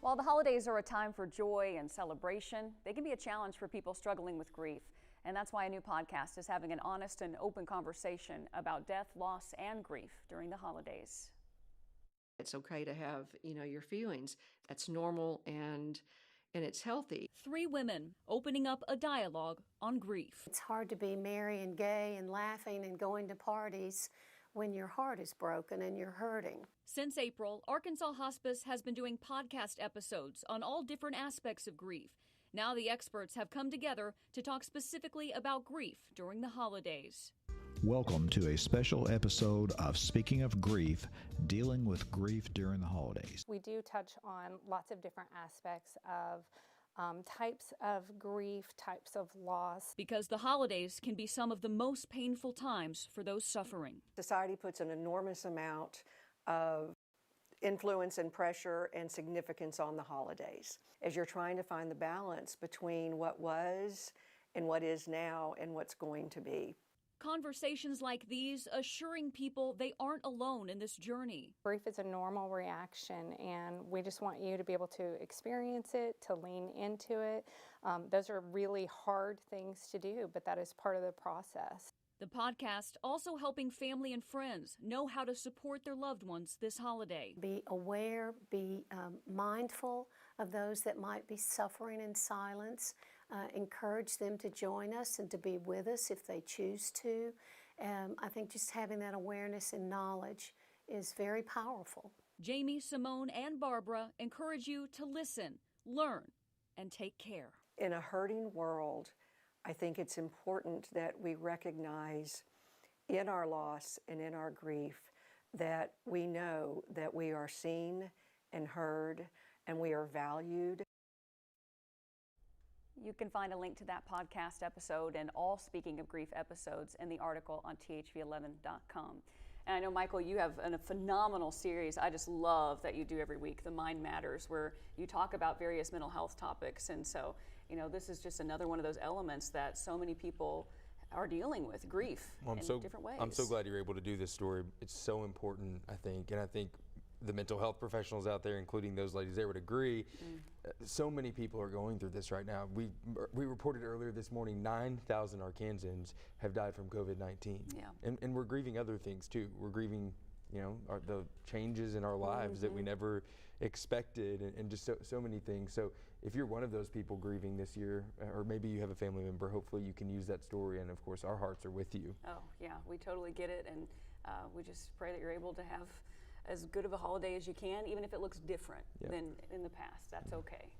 While the holidays are a time for joy and celebration, they can be a challenge for people struggling with grief. And that's why a new podcast is having an honest and open conversation about death, loss, and grief during the holidays. It's okay to have, your feelings. That's normal and it's healthy. 3 women opening up a dialogue on grief. It's hard to be merry and gay and laughing and going to parties when your heart is broken and you're hurting. Since April, Arkansas Hospice has been doing podcast episodes on all different aspects of grief. Now the experts have come together to talk specifically about grief during the holidays. Welcome to a special episode of Speaking of Grief, dealing with grief during the holidays. We do touch on lots of different aspects of types of grief, types of loss. Because the holidays can be some of the most painful times for those suffering. Society puts an enormous amount of influence and pressure and significance on the holidays. As you're trying to find the balance between what was and what is now and what's going to be. Conversations like these assuring people they aren't alone in this journey. Grief is a normal reaction, and we just want you to be able to experience it, to lean into it. Those are really hard things to do, but that is part of the process. The podcast also helping family and friends know how to support their loved ones this holiday. Be aware, be mindful of those that might be suffering in silence. Encourage them to join us and to be with us if they choose to. I think just having that awareness and knowledge is very powerful. Jamie, Simone, and Barbara encourage you to listen, learn, and take care. In a hurting world, I think it's important that we recognize in our loss and in our grief that we know that we are seen and heard and we are valued. You can find a link to that podcast episode and all Speaking of Grief episodes in the article on thv-11.com. And I know, Michael, you have a phenomenal series I just love that you do every week, The Mind Matters, where you talk about various mental health topics. And so, this is just another one of those elements that so many people are dealing with, grief in different ways. I'm so glad you're able to do this story. It's so important, I think. And I think the mental health professionals out there, including those ladies there, would agree. So many people are going through this right now. We reported earlier this morning 9,000 Arkansans have died from COVID-19. Yeah. And we're grieving other things too. We're grieving, the changes in our lives that we never expected, and just so many things. So if you're one of those people grieving this year, or maybe you have a family member, hopefully you can use that story. And of course, our hearts are with you. Oh, yeah, we totally get it. And we just pray that you're able to have as good of a holiday as you can, even if it looks different than in the past. That's okay.